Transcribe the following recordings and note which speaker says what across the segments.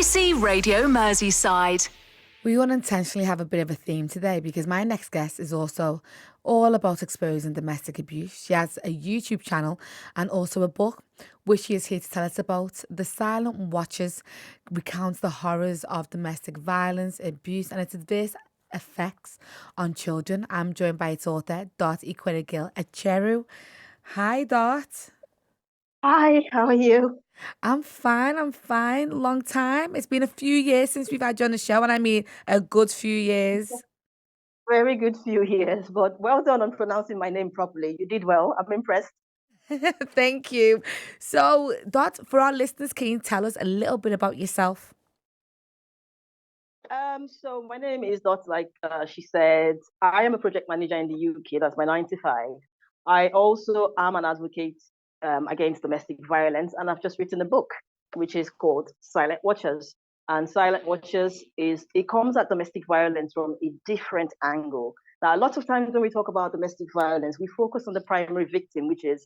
Speaker 1: BBC Radio Merseyside.
Speaker 2: We unintentionally have a bit of a theme today because my next guest is also all about exposing domestic abuse. She has a YouTube channel and also a book, which she is here to tell us about. The Silent Watchers recounts the horrors of domestic violence, abuse, and its adverse effects on children. I'm joined by its author, Dot Equitigill Acheru. Hi, Dot.
Speaker 3: Hi, how are you?
Speaker 2: I'm fine. I'm fine. Long time. It's been a few years since we've had you on the show, and I mean a good few years.
Speaker 3: Very good few years, but well done on pronouncing my name properly. You did well. I'm impressed.
Speaker 2: Thank you. So, Dot, for our listeners, can you tell us a little bit about yourself?
Speaker 3: So my name is Dot, like she said. I am a project manager in the UK. That's my 9 to 5. I also am an advocate against domestic violence, and I've just written a book which is called Silent Watchers. And Silent Watchers it comes at domestic violence from a different angle. Now, a lot of times when we talk about domestic violence, we focus on the primary victim, which is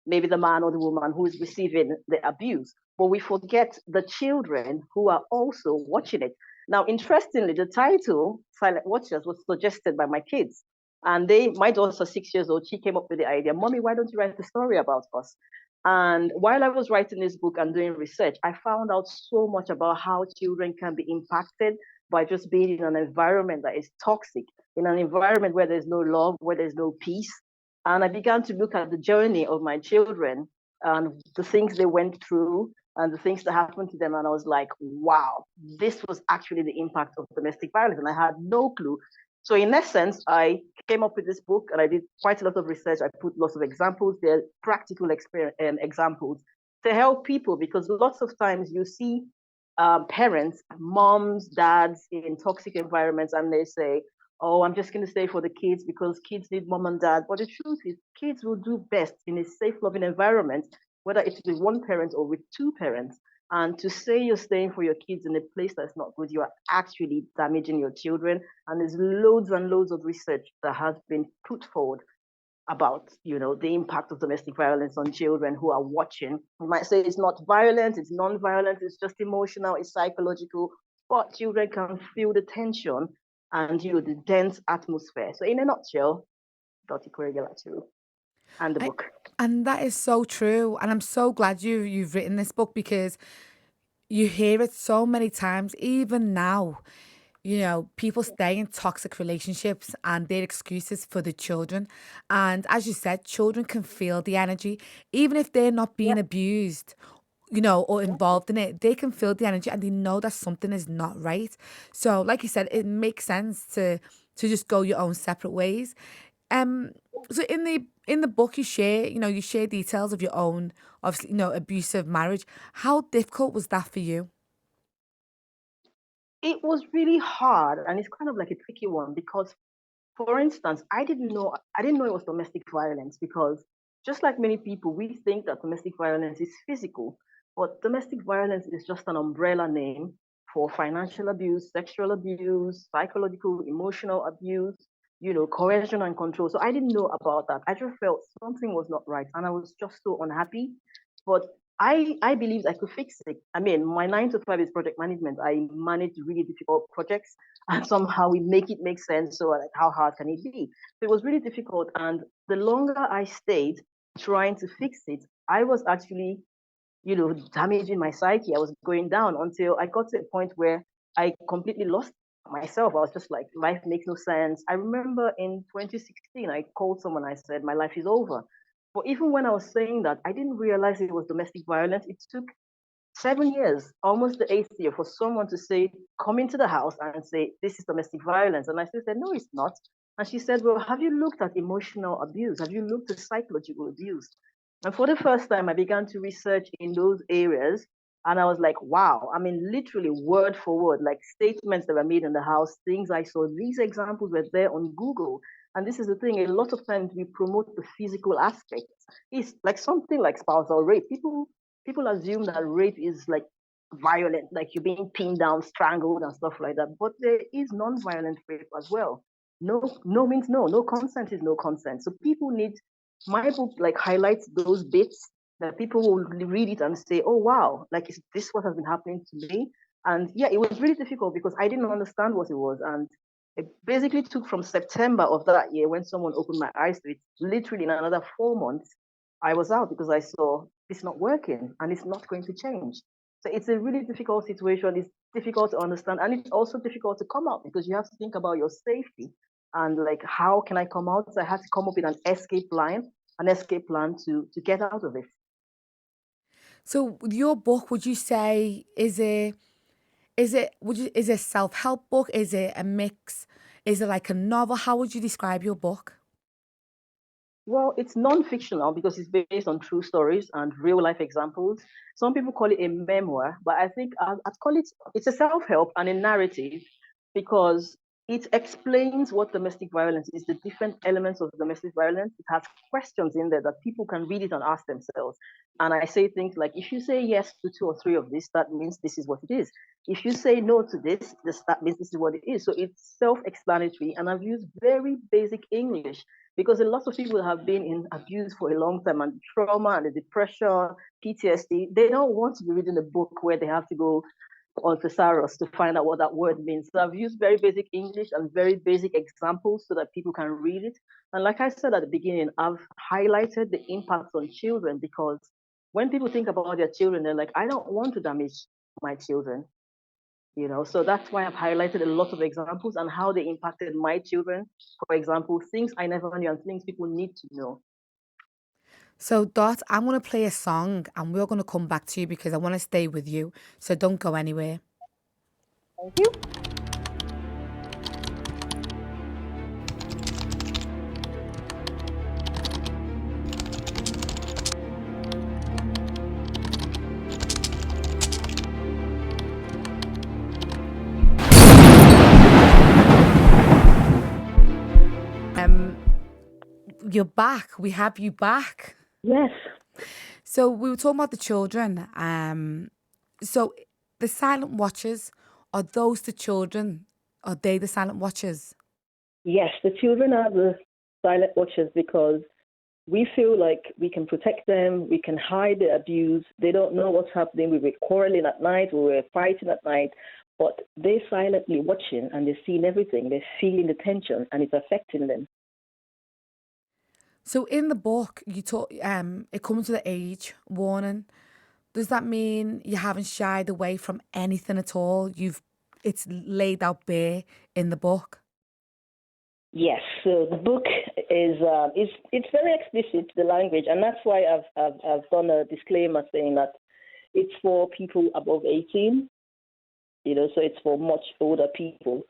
Speaker 3: maybe the man or the woman who is receiving the abuse, but we forget the children who are also watching it. Now, interestingly, the title Silent Watchers was suggested by my kids. And my daughter, 6 years old, she came up with the idea, Mommy, why don't you write a story about us? And while I was writing this book and doing research, I found out so much about how children can be impacted by just being in an environment that is toxic, in an environment where there's no love, where there's no peace. And I began to look at the journey of my children and the things they went through and the things that happened to them. And I was like, wow, this was actually the impact of domestic violence. And I had no clue. So in essence, I came up with this book and I did quite a lot of research. I put lots of examples there, practical examples to help people, because lots of times you see parents, moms, dads in toxic environments, and they say, oh, I'm just going to stay for the kids because kids need mom and dad. But the truth is, kids will do best in a safe, loving environment, whether it's with one parent or with two parents. And to say you're staying for your kids in a place that's not good, you are actually damaging your children. And there's loads and loads of research that has been put forward about, the impact of domestic violence on children who are watching. You might say it's not violent, it's non-violent, it's just emotional, it's psychological, but children can feel the tension and the dense atmosphere. So in a nutshell, Dr. Kurigalachu and the book.
Speaker 2: And that is so true. And I'm so glad you've written this book because you hear it so many times, even now. People stay in toxic relationships and their excuses for the children. And as you said, children can feel the energy, even if they're not being abused, or involved in it, they can feel the energy and they know that something is not right. So, like you said, it makes sense to just go your own separate ways. So in the book you share details of your own, obviously, abusive marriage. How difficult was that for you?
Speaker 3: It was really hard, and it's kind of like a tricky one because, for instance, I didn't know it was domestic violence, because just like many people, we think that domestic violence is physical, but domestic violence is just an umbrella name for financial abuse, sexual abuse, psychological, emotional abuse, coercion and control. So I didn't know about that. I just felt something was not right, and I was just so unhappy. But I believed I could fix it. I mean, my 9 to 5 is project management. I manage really difficult projects, and somehow we make it make sense. So, like, how hard can it be? So it was really difficult. And the longer I stayed trying to fix it, I was actually, damaging my psyche. I was going down until I got to a point where I completely lost myself. I was just like, life makes no sense. I remember in 2016, I called someone. I said, my life is over. But even when I was saying that, I didn't realize it was domestic violence. It took 7 years, almost the 8th year, for someone to say, come into the house and say, this is domestic violence. And I still said, no, it's not. And she said, well, have you looked at emotional abuse? Have you looked at psychological abuse? And for the first time, I began to research in those areas. And I was like, wow, I mean, literally word for word, like statements that were made in the house, things I saw, these examples were there on Google. And this is the thing, a lot of times we promote the physical aspects. It's like something like spousal rape. People assume that rape is like violent, like you're being pinned down, strangled and stuff like that. But there is non-violent rape as well. No means no. No consent is no consent. So people need, my book like highlights those bits that people will read it and say, oh wow, like, is this what has been happening to me? And yeah, it was really difficult because I didn't understand what it was. And it basically took from September of that year when someone opened my eyes to it, literally in another 4 months, I was out because I saw it's not working and it's not going to change. So it's a really difficult situation. It's difficult to understand. And it's also difficult to come out because you have to think about your safety and like, how can I come out? So I had to come up with an escape plan to get out of it.
Speaker 2: So your book, would you say, is it a self-help book? Is it a mix? Is it like a novel? How would you describe your book?
Speaker 3: Well, it's non-fictional because it's based on true stories and real life examples. Some people call it a memoir, but I think I'd call it's a self-help and a narrative because it explains what domestic violence is, the different elements of domestic violence. It has questions in there that people can read it and ask themselves. And I say things like, if you say yes to two or three of this, that means this is what it is. If you say no to this that means this is what it is. So it's self-explanatory, and I've used very basic English because a lot of people have been in abuse for a long time, and the trauma and the depression, PTSD, they don't want to be reading a book where they have to go on thesaurus to find out what that word means. So I've used very basic English and very basic examples so that people can read it. And like I said at the beginning, I've highlighted the impact on children because when people think about their children, they're like, I don't want to damage my children. So that's why I've highlighted a lot of examples and how they impacted my children. For example, things I never knew and things people need to know.
Speaker 2: So Dot, I'm gonna play a song and we're gonna come back to you because I want to stay with you. So don't go anywhere.
Speaker 3: Thank you.
Speaker 2: You're back. We have you back.
Speaker 3: Yes.
Speaker 2: So we were talking about the children. So the silent watchers, are those the children? Are they the silent watchers?
Speaker 3: Yes, the children are the silent watchers because we feel like we can protect them, we can hide the abuse. They don't know what's happening. We were quarreling at night, we were fighting at night, but they're silently watching and they're seeing everything. They're feeling the tension and it's affecting them.
Speaker 2: So in the book, you talk. It comes with an age warning. Does that mean you haven't shied away from anything at all? It's laid out bare in the book.
Speaker 3: Yes, so the book is it's very explicit, the language, and that's why I've done a disclaimer saying that it's for people above 18, so it's for much older people.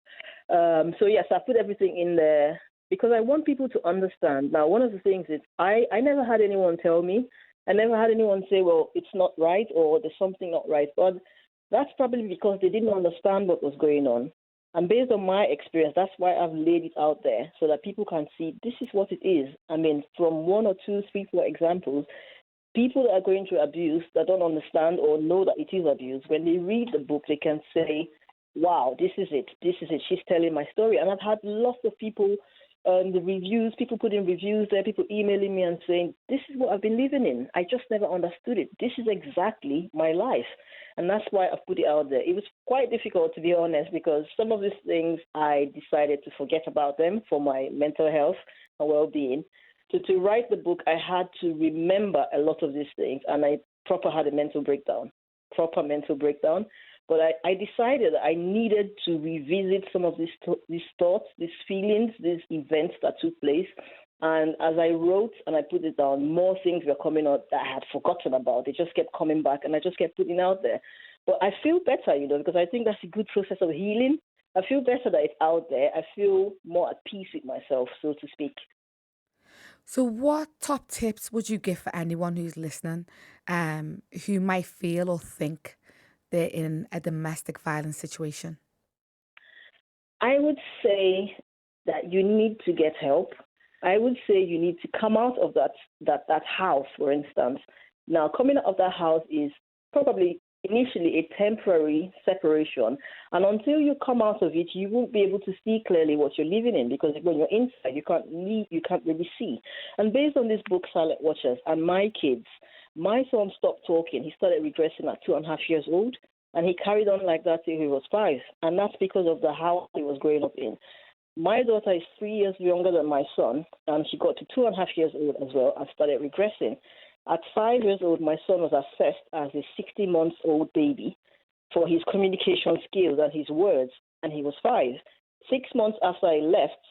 Speaker 3: So yes, I put everything in there because I want people to understand. Now, one of the things is I never had anyone tell me, I never had anyone say, well, it's not right or there's something not right, but that's probably because they didn't understand what was going on. And based on my experience, that's why I've laid it out there so that people can see this is what it is. I mean, from 1 or 2, 3, 4 examples, people that are going through abuse that don't understand or know that it is abuse, when they read the book, they can say, wow, this is it. This is it. She's telling my story. And I've had lots of people, the reviews, people putting reviews there, people emailing me and saying, this is what I've been living in. I just never understood it. This is exactly my life. And that's why I've put it out there. It was quite difficult, to be honest, because some of these things I decided to forget about them for my mental health and well-being. To write the book, I had to remember a lot of these things, and I had a proper mental breakdown. But I decided I needed to revisit some of these thoughts, these feelings, these events that took place. And as I wrote and I put it down, more things were coming out that I had forgotten about. They just kept coming back, and I just kept putting out there. But I feel better, because I think that's a good process of healing. I feel better that it's out there. I feel more at peace with myself, so to speak.
Speaker 2: So what top tips would you give for anyone who's listening, who might feel or think they're in a domestic violence situation?
Speaker 3: I would say that you need to get help. I would say you need to come out of that house, for instance. Now, coming out of that house is probably initially a temporary separation. And until you come out of it, you won't be able to see clearly what you're living in, because when you're inside, you can't really see. And based on this book, Silent Watchers, and my kids, my son stopped talking. He started regressing at 2.5 years old. And he carried on like that till he was 5. And that's because of the house he was growing up in. My daughter is 3 years younger than my son, and she got to 2.5 years old as well and started regressing. At 5 years old, my son was assessed as a 60-month-old baby for his communication skills and his words, and he was 5. 6 months after I left,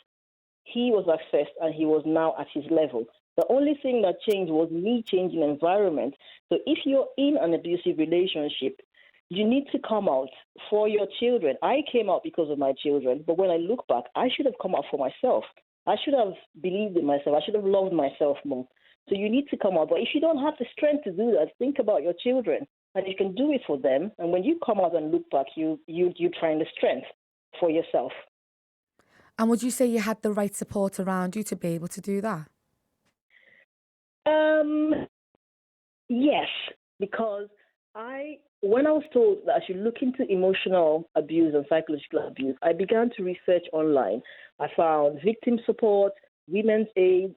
Speaker 3: he was assessed and he was now at his level. The only thing that changed was me changing environment. So if you're in an abusive relationship, you need to come out for your children. I came out because of my children, but when I look back, I should have come out for myself. I should have believed in myself. I should have loved myself more. So you need to come out. But if you don't have the strength to do that, think about your children, and you can do it for them. And when you come out and look back, you find the strength for yourself.
Speaker 2: And would you say you had the right support around you to be able to do that?
Speaker 3: Yes, because when I was told that I should look into emotional abuse and psychological abuse, I began to research online. I found victim support, women's aid,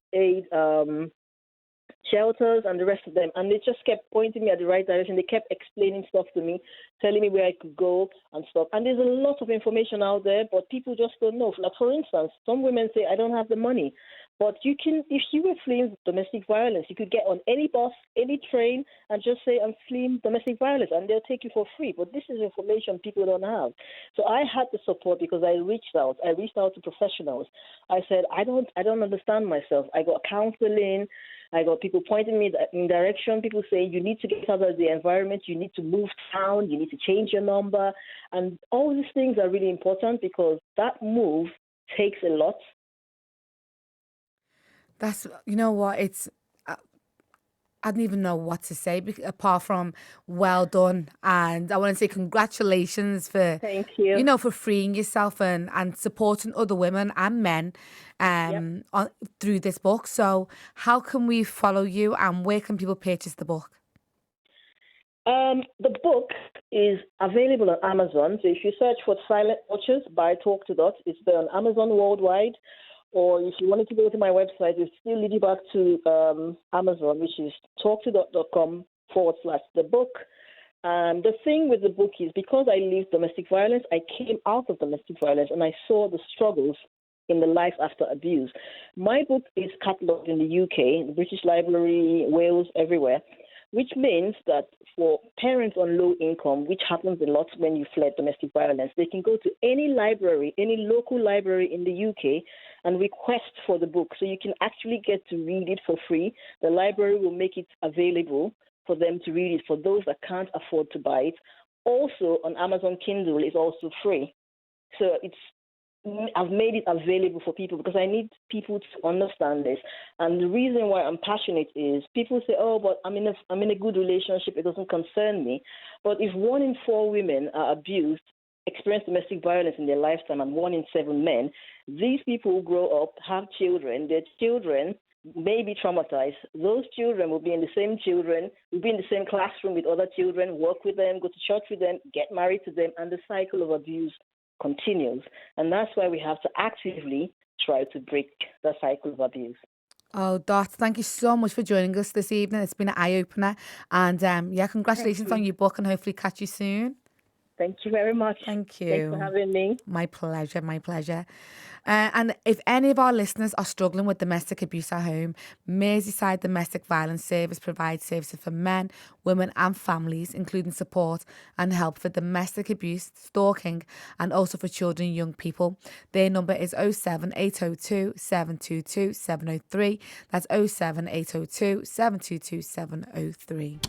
Speaker 3: shelters, and the rest of them. And they just kept pointing me at the right direction. They kept explaining stuff to me, telling me where I could go and stuff. And there's a lot of information out there, but people just don't know. Like, for instance, some women say, I don't have the money. But you can, if you were fleeing domestic violence, you could get on any bus, any train, and just say, I'm fleeing domestic violence, and they'll take you for free. But this is information people don't have. So I had the support because I reached out. I reached out to professionals. I said, I don't understand myself. I got counseling. I got people pointing me in direction. People saying, you need to get out of the environment. You need to move town. You need to change your number. And all these things are really important because that move takes a lot.
Speaker 2: That's, you know what, I don't even know what to say apart from well done. And I want to say congratulations for,
Speaker 3: Thank you.
Speaker 2: For freeing yourself and supporting other women and men through this book. So how can we follow you and where can people purchase the book?
Speaker 3: The book is available on Amazon. So if you search for Silent Watchers by Talk to Dot, it's there on Amazon worldwide. Or if you wanted to go to my website, it's still lead you back to Amazon, which is talktodot.com/the book. The thing with the book is because I lived domestic violence, I came out of domestic violence and I saw the struggles in the life after abuse. My book is catalogued in the UK, the British Library, Wales, everywhere, which means that for parents on low income, which happens a lot when you fled domestic violence, they can go to any library, any local library in the UK and request for the book. So you can actually get to read it for free. The library will make it available for them to read it for those that can't afford to buy it. Also on Amazon Kindle, it's also free. So I've made it available for people because I need people to understand this. And the reason why I'm passionate is people say, oh, but I'm in a good relationship. It doesn't concern me. But if 1 in 4 women are abused, experience domestic violence in their lifetime, and 1 in 7 men, these people who grow up, have children, their children may be traumatized. Those children will be in the same classroom with other children, work with them, go to church with them, get married to them, and the cycle of abuse continues. And that's why we have to actively try to break the cycle of abuse.
Speaker 2: Oh, Dot, thank you so much for joining us this evening. It's been an eye-opener. And congratulations on your book and hopefully catch you soon.
Speaker 3: Thank you very much.
Speaker 2: Thank you.
Speaker 3: Thanks for having me.
Speaker 2: My pleasure, my pleasure. And if any of our listeners are struggling with domestic abuse at home, Merseyside Domestic Violence Service provides services for men, women and families, including support and help for domestic abuse, stalking and also for children and young people. Their number is 07802 722 703. That's 07802 722 703.